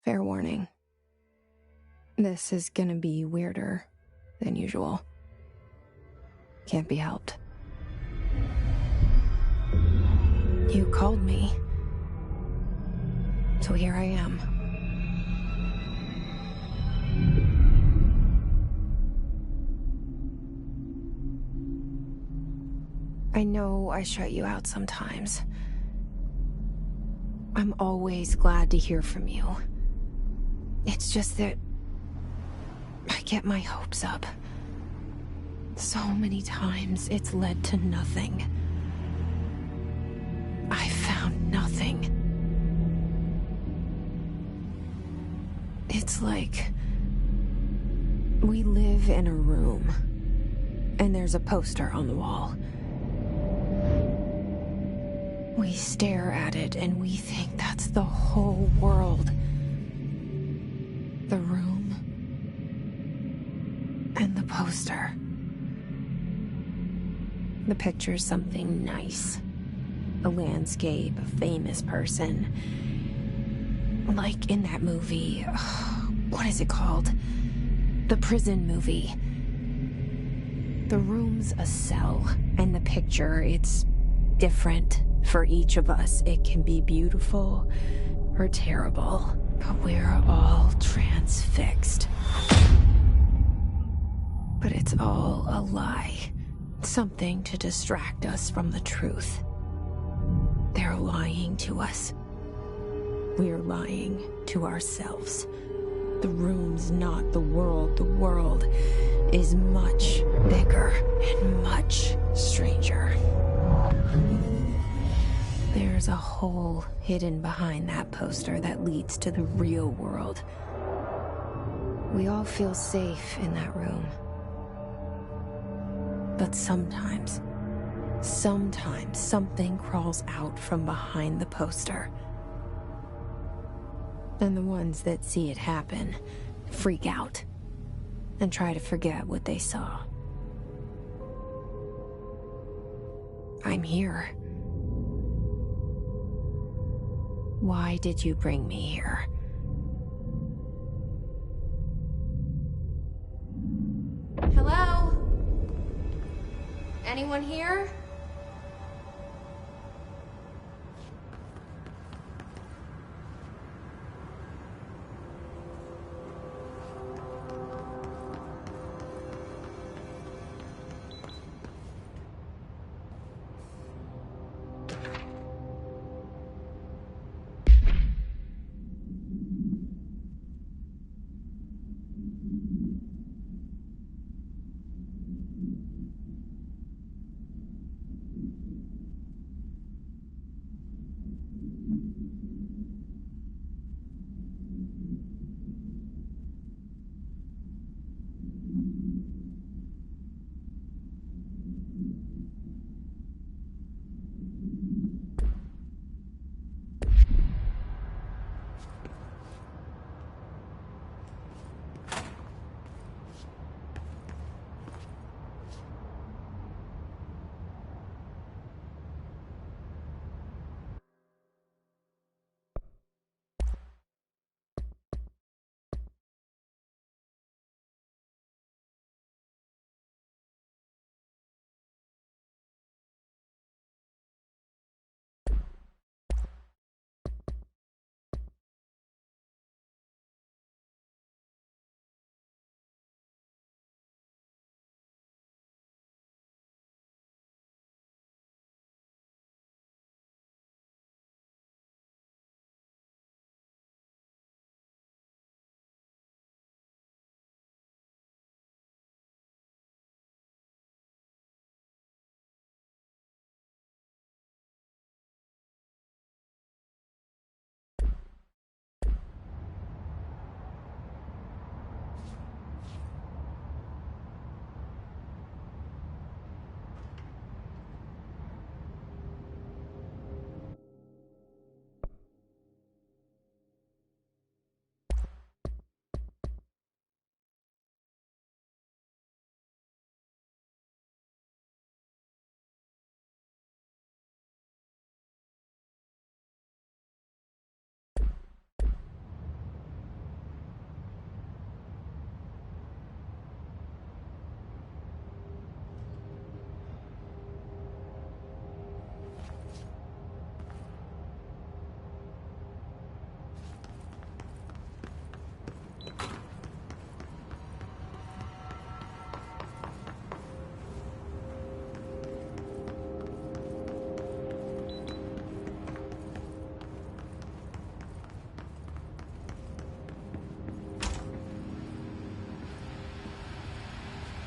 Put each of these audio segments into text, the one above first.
Fair warning. This is gonna be weirder than usual. Can't be helped. You called me. So here I am. I know I shut you out sometimes. I'm always glad to hear from you. It's just that I get my hopes up. So many times it's led to nothing. I found nothing. It's like we live in a room, and there's a poster on the wall. We stare at it and we think that's the whole world. The room and the poster. The picture's something nice. A landscape, a famous person. Like in that movie, what is it called? The prison movie. The room's a cell, and the picture, it's different for each of us. It can be beautiful or terrible, but we're all transfixed. But it's all a lie. Something to distract us from the truth. They're lying to us. We're lying to ourselves. The room's not the world. The world is much bigger and much stranger. There's a hole hidden behind that poster that leads to the real world. We all feel safe in that room. But sometimes something crawls out from behind the poster. And the ones that see it happen freak out and try to forget what they saw. I'm here. Why did you bring me here? Hello? Anyone here?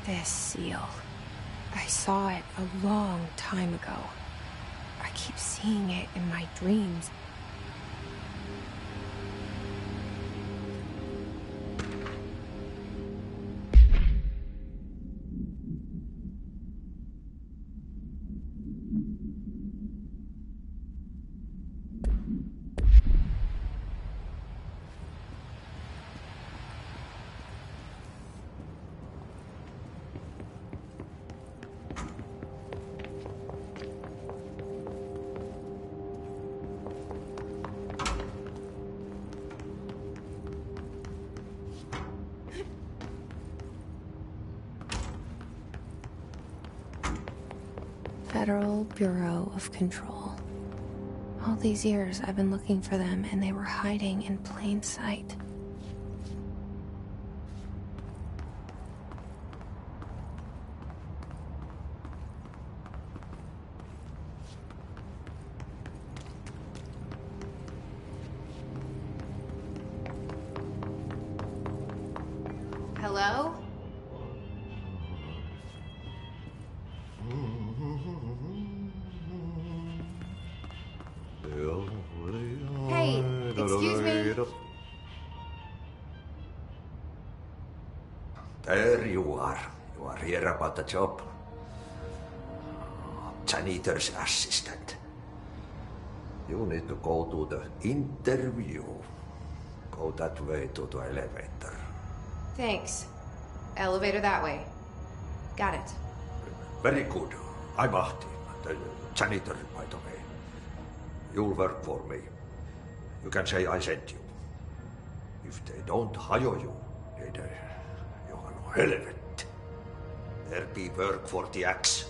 This seal. I saw it a long time ago. I keep seeing it in my dreams. Federal Bureau of Control. All these years I've been looking for them and they were hiding in plain sight. Hello? Hey, excuse me. There you are. You are here about the job. Janitor's assistant. You need to go to the interview. Go that way to the elevator. Thanks. Elevator that way. Got it. Very good. I'm Ahti, the janitor, by the way. You'll work for me. You can say I sent you. If they don't hire you, then you're no helvet. There be work for the axe.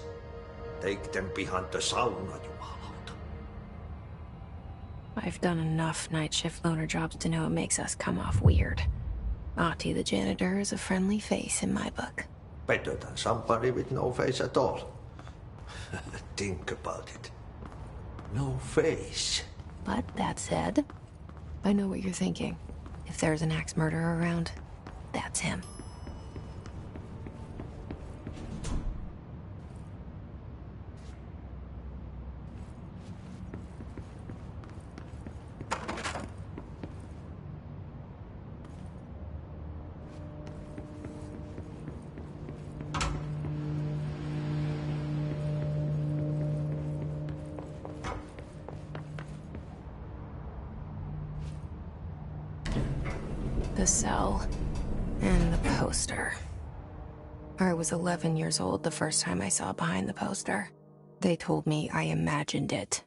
Take them behind the sauna, jumalauta. I've done enough night shift loner jobs to know it makes us come off weird. Ahti the janitor is a friendly face in my book. Better than somebody with no face at all. Think about it. No face. But that said, I know what you're thinking. If there's an axe murderer around, that's him. The cell and the poster. I was 11 years old the first time I saw behind the poster. They told me I imagined it.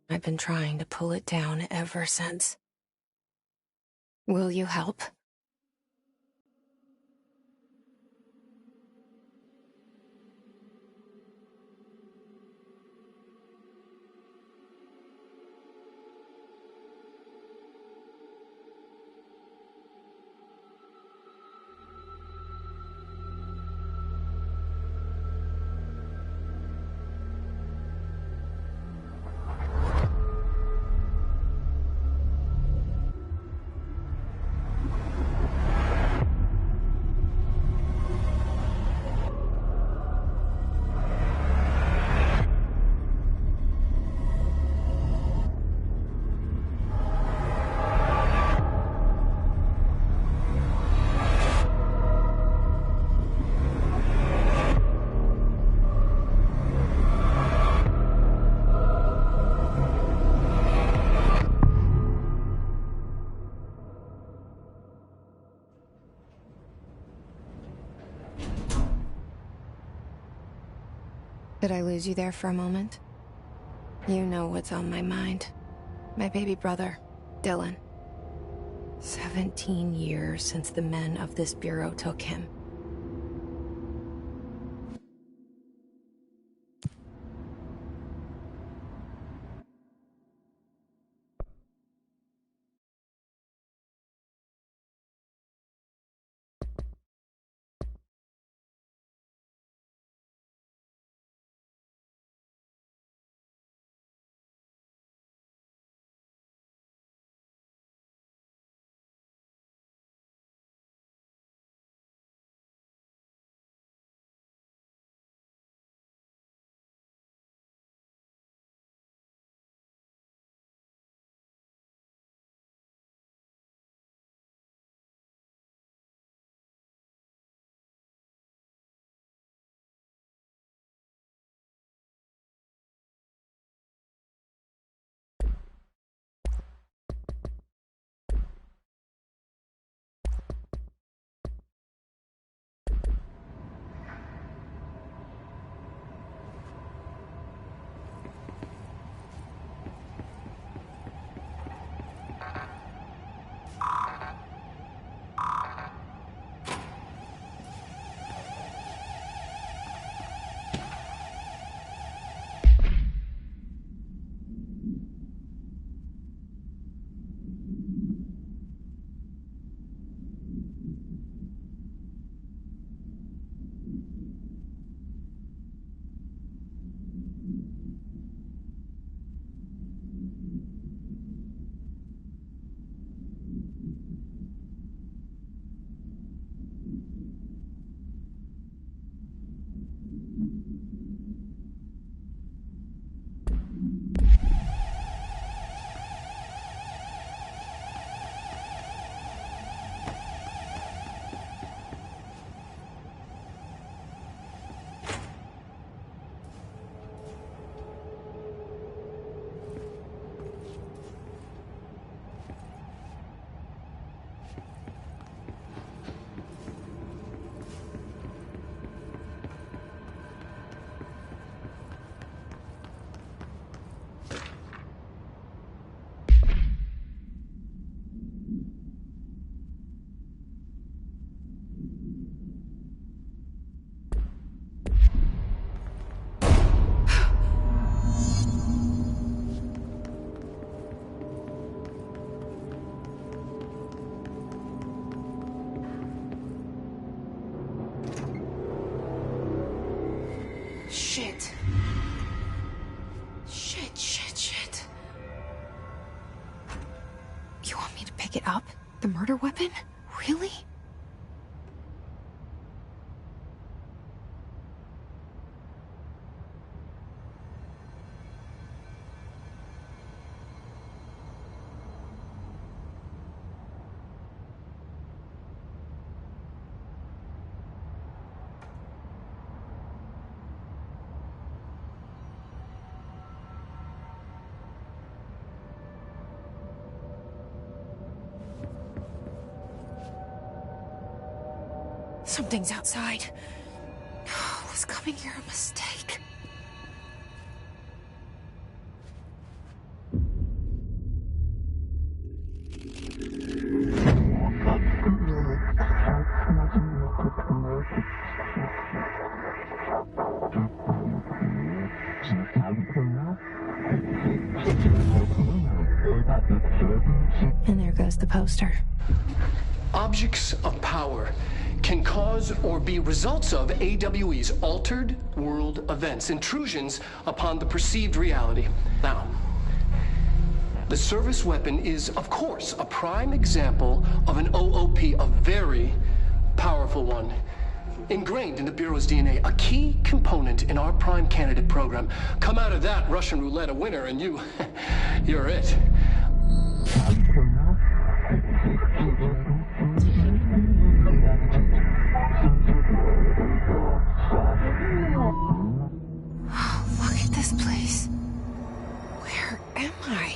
I've been trying to pull it down ever since. Will you help? Did I lose you there for a moment? You know what's on my mind. My baby brother, Dylan. 17 years since the men of this bureau took him. Shit. Shit. You want me to pick it up? The murder weapon? Really? Something's outside. Was coming here a mistake? And there goes the poster. Objects of power can cause or be results of AWE's altered world events, intrusions upon the perceived reality. Now, the service weapon is, of course, a prime example of an OOP, a very powerful one. Ingrained in the Bureau's DNA, a key component in our prime candidate program. Come out of that Russian roulette a winner and you're it. Look at this place. Where am I?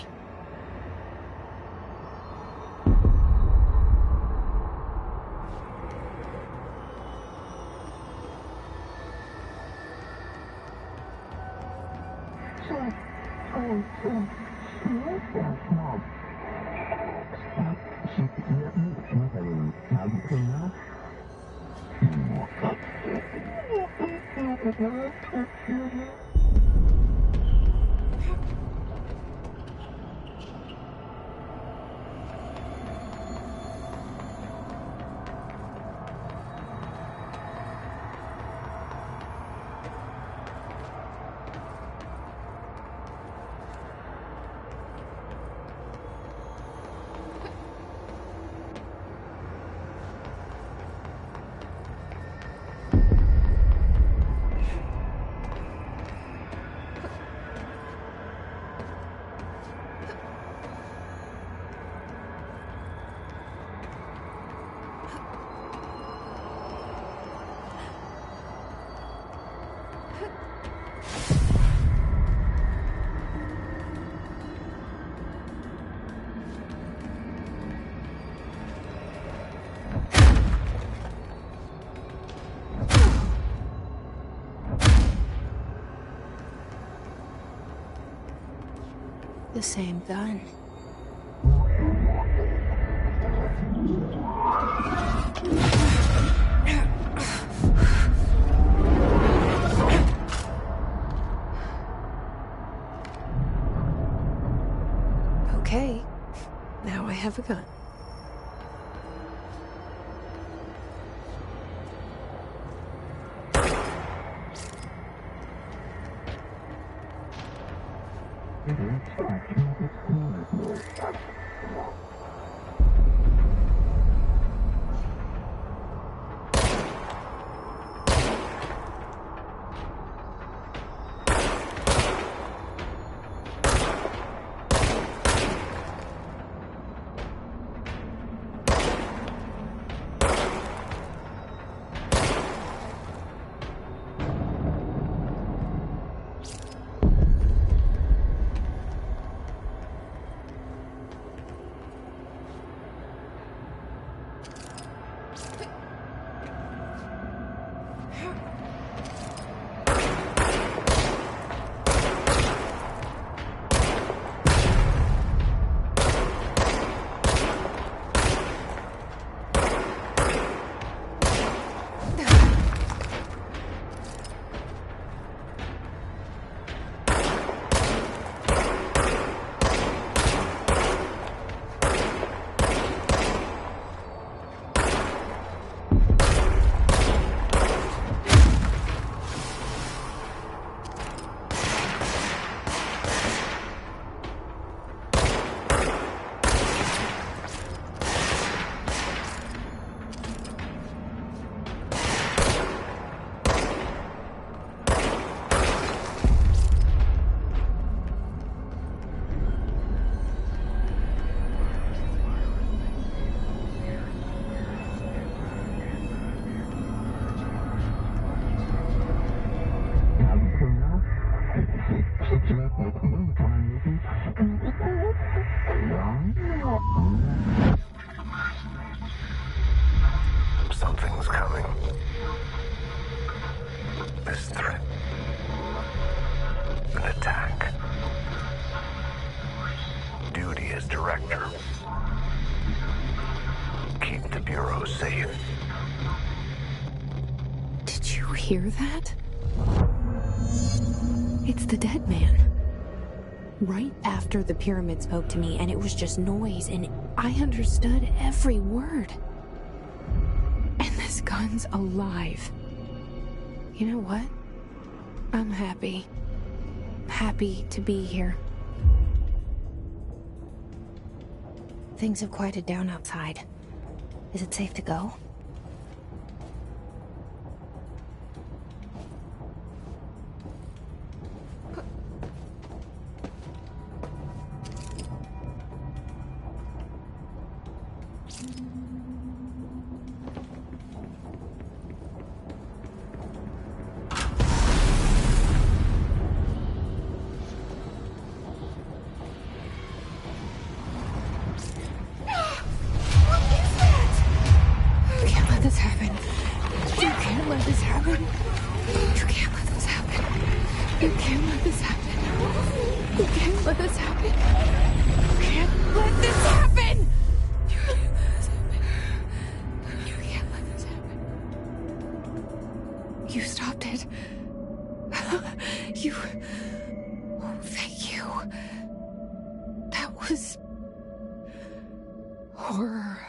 The same gun. Okay, now I have a gun. Something's coming. This threat. An attack. Duty as director. Keep the Bureau safe. Did you hear that? It's the dead man. Right after the pyramid spoke to me, and it was just noise, and I understood every word. And this gun's alive. You know what? I'm happy. Happy to be here. Things have quieted down outside. Is it safe to go? You stopped it. You... Oh, thank you. That was... horror.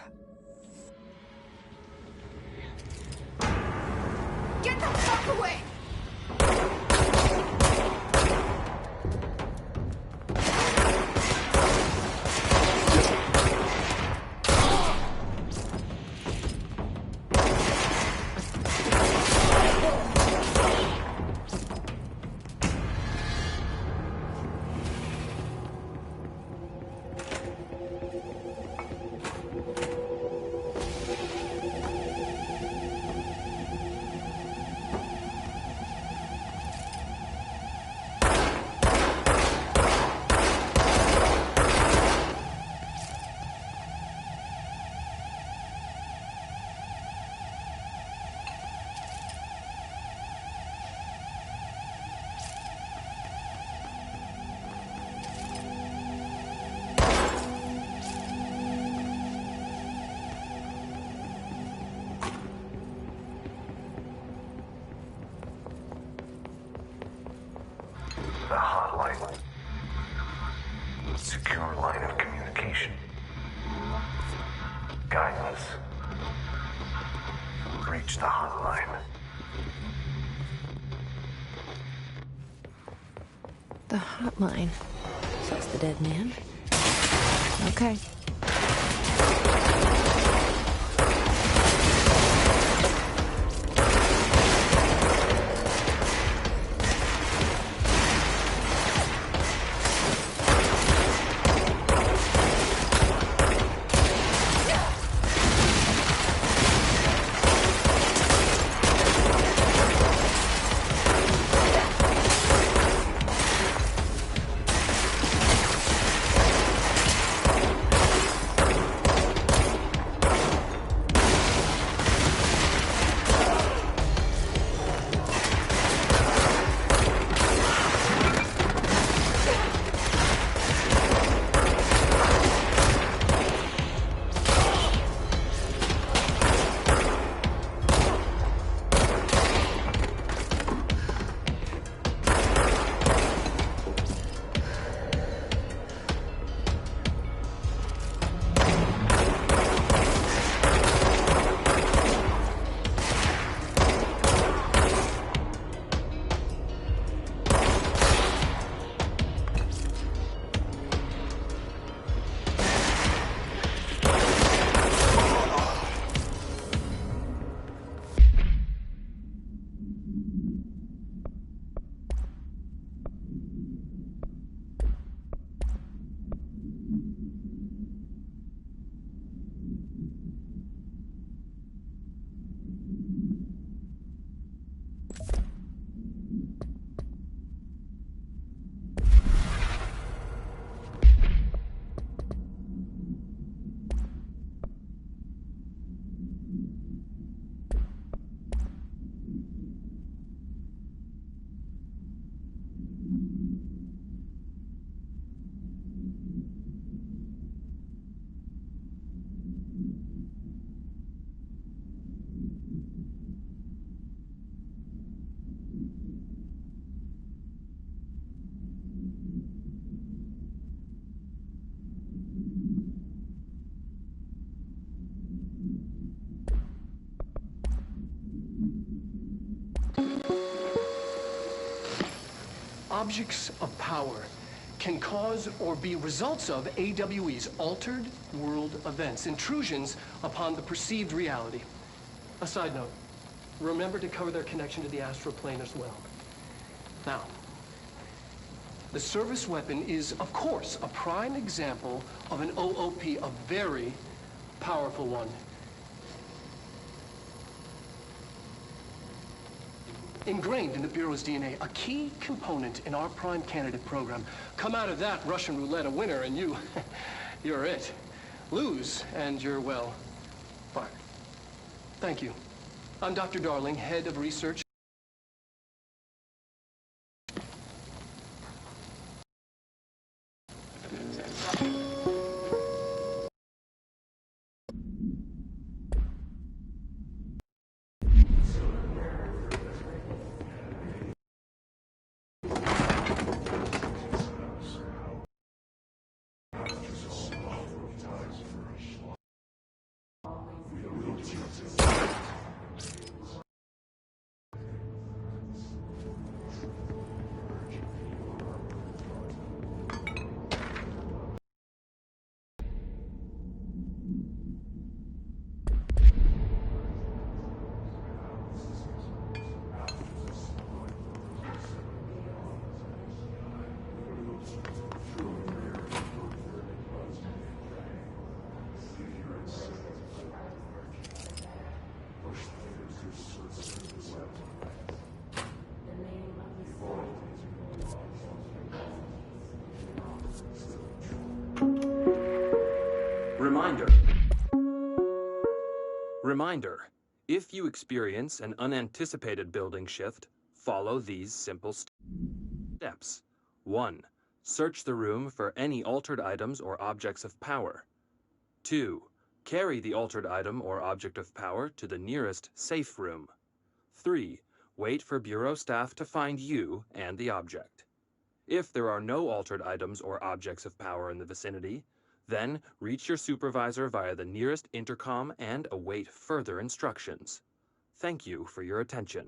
Get the fuck away! The hotline. Secure line of communication. Guidance. Reach the hotline. The hotline. So it's the dead man? Okay. objects of power can cause or be results of AWE's altered world events, intrusions upon the perceived reality. A side note, remember to cover their connection to the astral plane as well. Now, the service weapon is, of course, a prime example of an OOP, a very powerful one. Ingrained in the Bureau's DNA, a key component in our prime candidate program. Come out of that Russian roulette a winner and you're it. Lose and you're, well, fired. Thank you. I'm Dr. Darling, head of research. Reminder, if you experience an unanticipated building shift, follow these simple steps. 1. Search the room for any altered items or objects of power. 2. Carry the altered item or object of power to the nearest safe room. 3. Wait for Bureau staff to find you and the object. If there are no altered items or objects of power in the vicinity, then reach your supervisor via the nearest intercom and await further instructions. Thank you for your attention.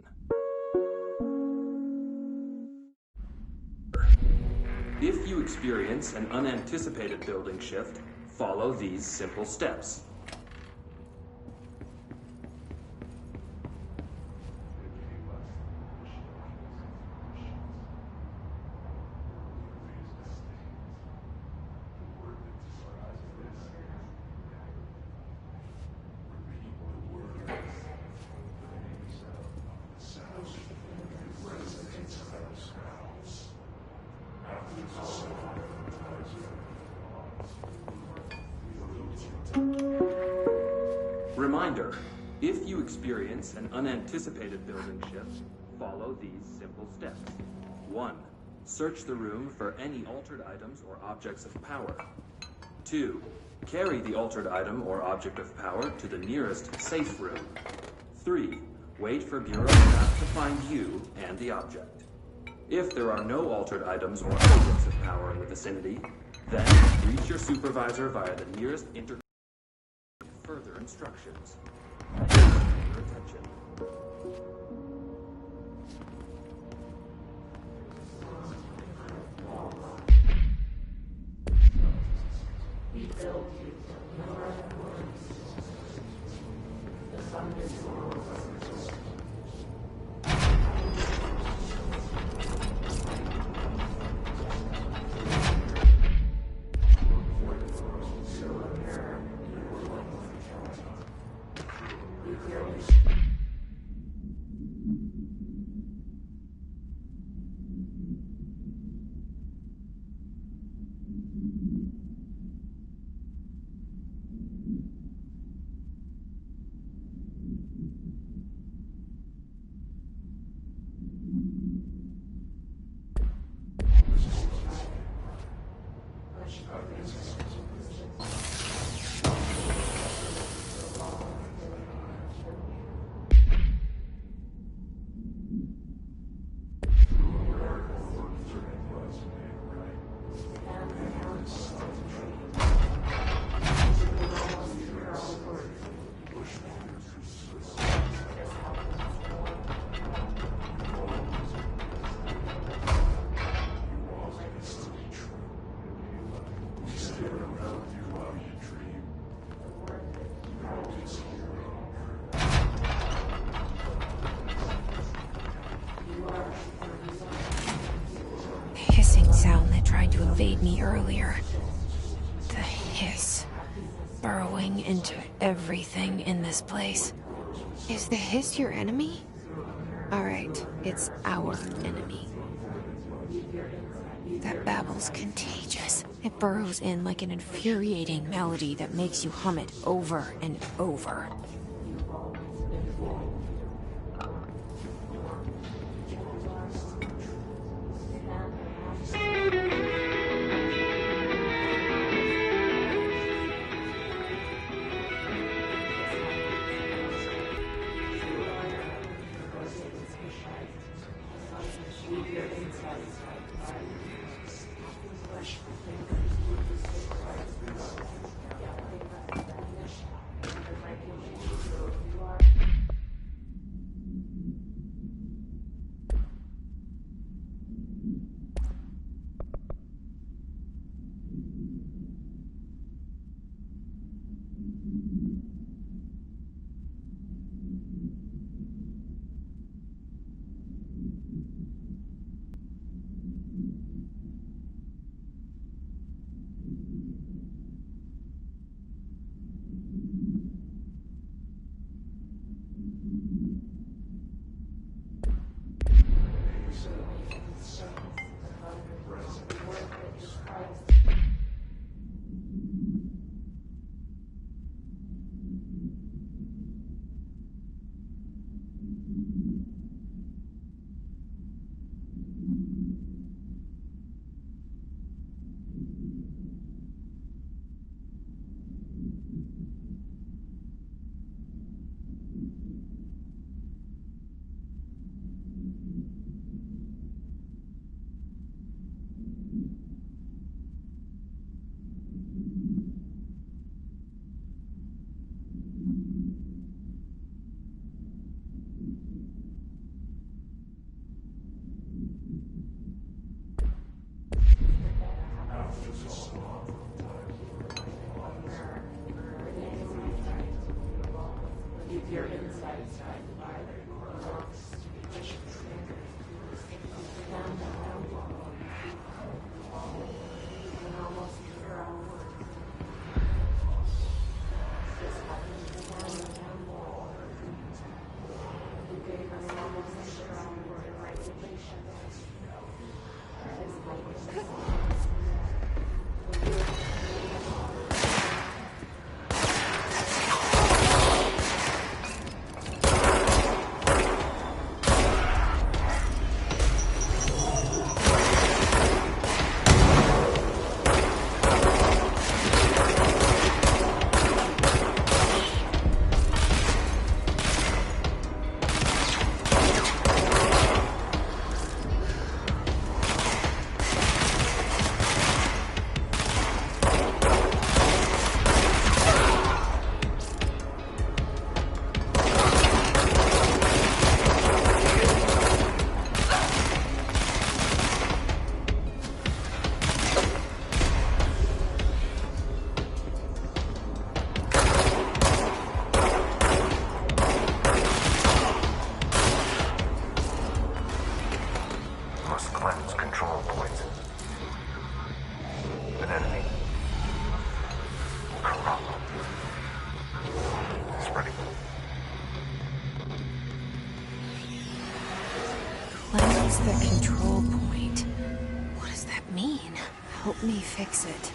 If you experience an unanticipated building shift, follow these simple steps. Reminder, if you experience an unanticipated building shift, follow these simple steps. 1. Search the room for any altered items or objects of power. 2. Carry the altered item or object of power to the nearest safe room. 3. Wait for Bureau staff to find you and the object. If there are no altered items or objects of power in the vicinity, then reach your supervisor via the nearest intercom. Further instructions. Thank you for your attention. going into everything in this place. Is the hiss your enemy? Alright, it's our enemy. That babble's contagious. It burrows in like an infuriating melody that makes you hum it over and over. The control point. What does that mean? Help me fix it.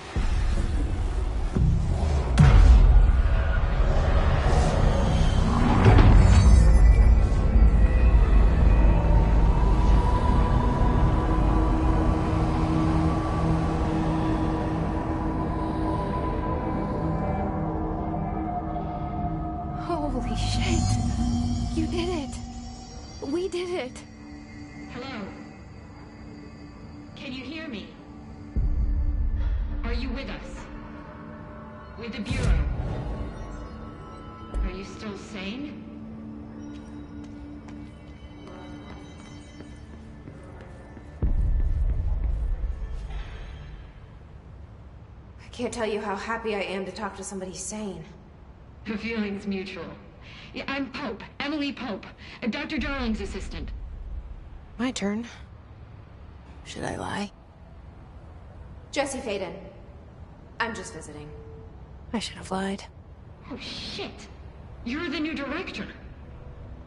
Holy shit! You did it! We did it! Hello? Can you hear me? Are you with us? With the Bureau? Are you still sane? I can't tell you how happy I am to talk to somebody sane. The feeling's mutual. Yeah, I'm Pope, Emily Pope, Dr. Darling's assistant. My turn. Should I lie? Jesse Faden. I'm just visiting. I should have lied. Oh, shit. You're the new director.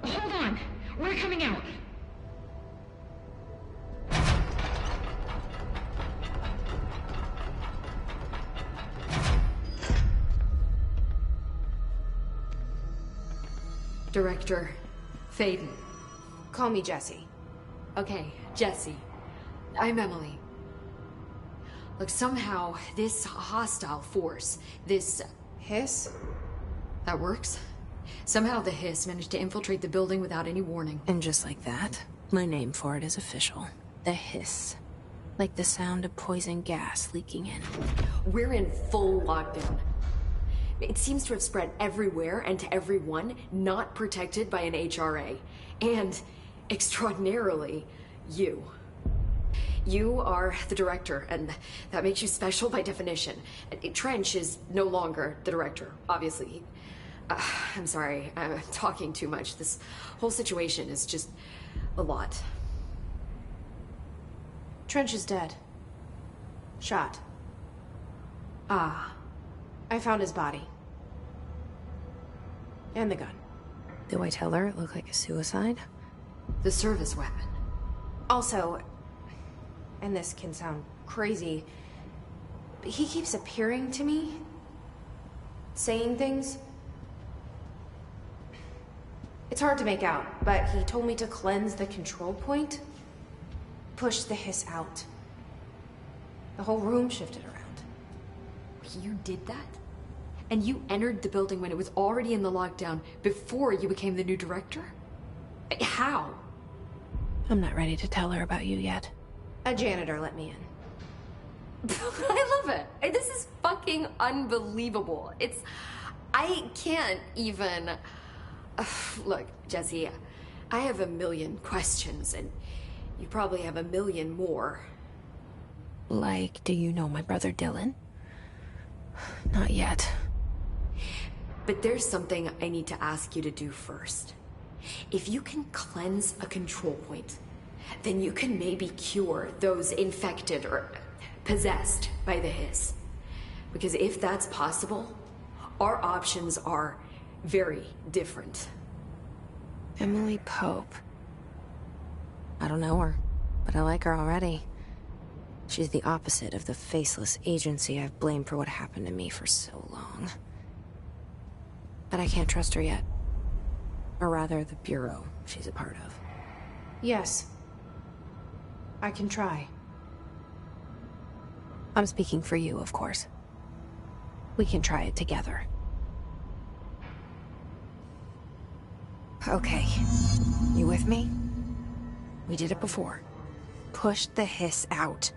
Hold on. We're coming out. Director Faden. Call me Jessie. Okay, Jessie. I'm Emily. Look, somehow this hostile force, this... Hiss? That works? Somehow the hiss managed to infiltrate the building without any warning. And just like that, my name for it is official. The hiss. Like the sound of poison gas leaking in. We're in full lockdown. It seems to have spread everywhere and to everyone not protected by an HRA. And, extraordinarily, you. You are the director, and that makes you special by definition. Trench is no longer the director, obviously. I'm sorry, I'm talking too much. This whole situation is just a lot. Trench is dead. Shot. Ah. I found his body. And the gun. Do I tell her it looked like a suicide? The service weapon. Also, and this can sound crazy, but he keeps appearing to me, saying things. It's hard to make out, but he told me to cleanse the control point, push the hiss out. The whole room shifted around. You did that? And you entered the building when it was already in the lockdown before you became the new director? How? I'm not ready to tell her about you yet. A janitor let me in. I love it. This is fucking unbelievable. I can't even... Look, Jessie, I have a million questions, and you probably have a million more. Like, do you know my brother Dylan? Not yet. But there's something I need to ask you to do first. If you can cleanse a control point, then you can maybe cure those infected or possessed by the hiss. Because if that's possible, our options are very different. Emily Pope. I don't know her, but I like her already. She's the opposite of the faceless agency I've blamed for what happened to me for so long. But I can't trust her yet. Or rather, the bureau she's a part of. Yes. I can try. I'm speaking for you, of course. We can try it together. Okay. You with me? We did it before. Push the hiss out.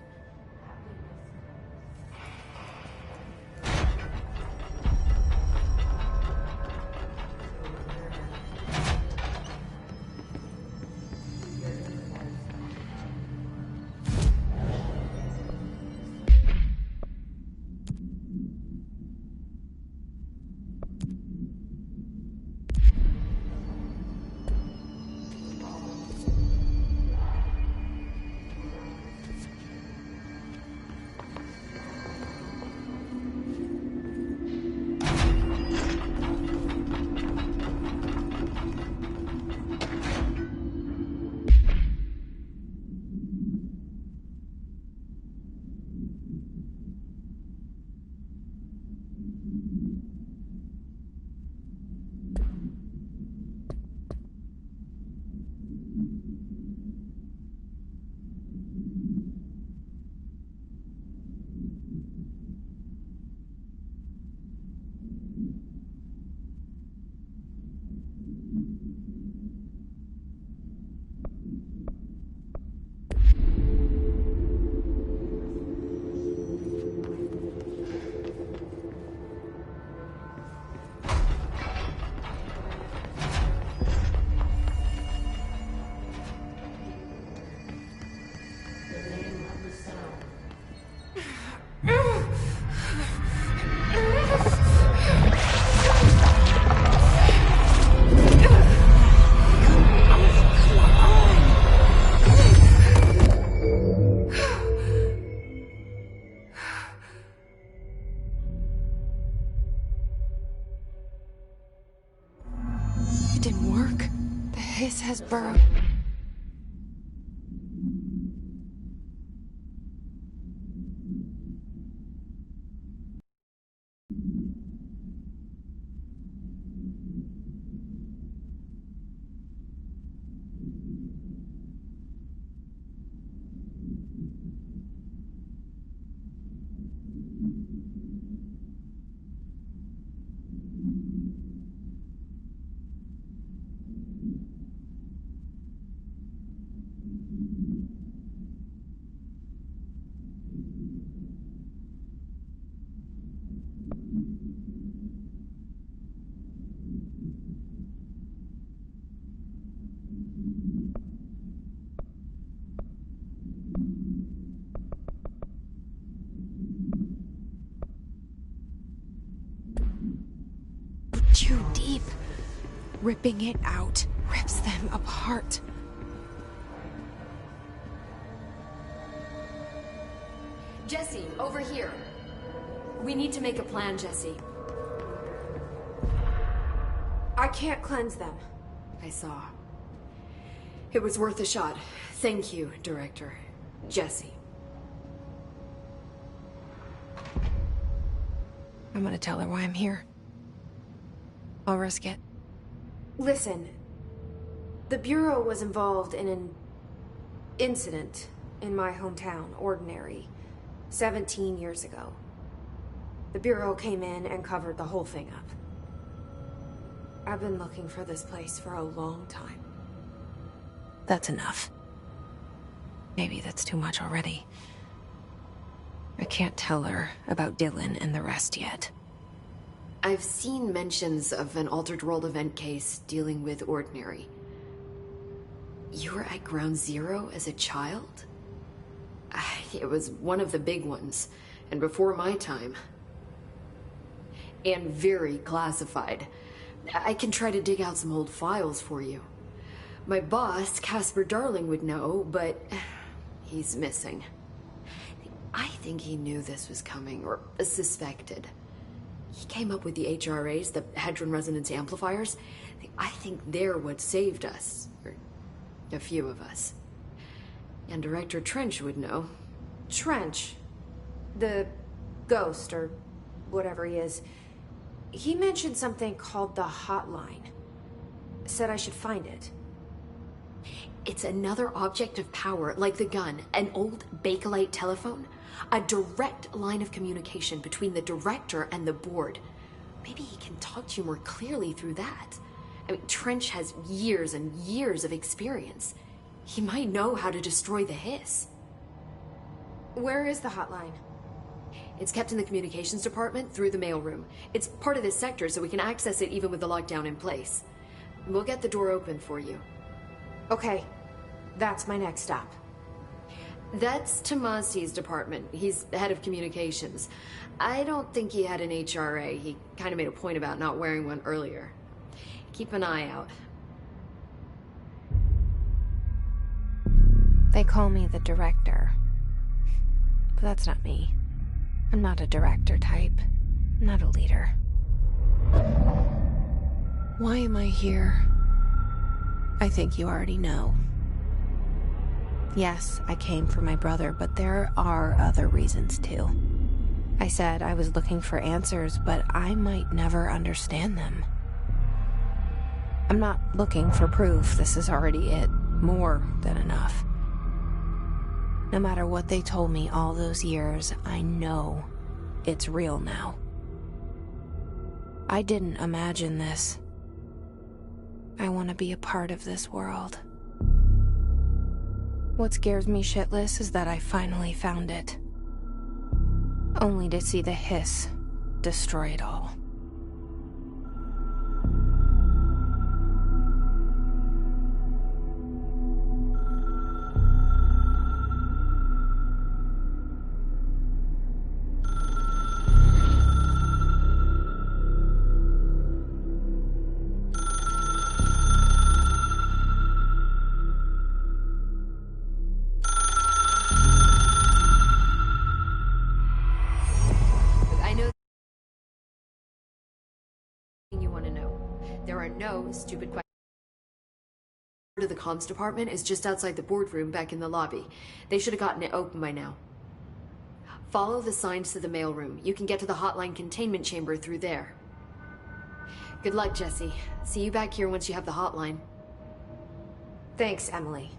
hiss has burrowed. Too deep. Ripping it out rips them apart. Jesse, over here. We need to make a plan, Jesse. I can't cleanse them. I saw. It was worth a shot. Thank you, Director. Jesse. I'm gonna tell her why I'm here. I'll risk it. Listen, the Bureau was involved in an incident in my hometown, Ordinary, 17 years ago. The Bureau came in and covered the whole thing up. I've been looking for this place for a long time. That's enough. Maybe that's too much already. I can't tell her about Dylan and the rest yet. I've seen mentions of an Altered World event case dealing with Ordinary. You were at Ground Zero as a child? It was one of the big ones, and before my time. And very classified. I can try to dig out some old files for you. My boss, Casper Darling, would know, but he's missing. I think he knew this was coming, or suspected. He came up with the HRAs, the Hadron Resonance Amplifiers. I think they're what saved us. Or a few of us. And Director Trench would know. Trench, the ghost, or whatever he is, he mentioned something called the hotline. Said I should find it. It's another object of power, like the gun, an old Bakelite telephone. A direct line of communication between the director and the board. Maybe he can talk to you more clearly through that. I mean, Trench has years and years of experience. He might know how to destroy the hiss. Where is the hotline? It's kept in the communications department through the mailroom. It's part of this sector, so we can access it even with the lockdown in place. We'll get the door open for you. Okay, that's my next stop. That's Tomasi's department. He's head of communications. I don't think he had an HRA. He kind of made a point about not wearing one earlier. Keep an eye out. They call me the director. But that's not me. I'm not a director type. I'm not a leader. Why am I here? I think you already know. Yes, I came for my brother, but there are other reasons too. I said I was looking for answers, but I might never understand them. I'm not looking for proof. This is already it. More than enough. No matter what they told me all those years, I know it's real now. I didn't imagine this. I want to be a part of this world. What scares me shitless is that I finally found it. Only to see the hiss destroy it all. You want to know. There are no stupid questions. to the comms department is just outside the boardroom back in the lobby. They should have gotten it open by now. Follow the signs to the mailroom. You can get to the hotline containment chamber through there. Good luck, Jesse. See you back here once you have the hotline. Thanks, Emily.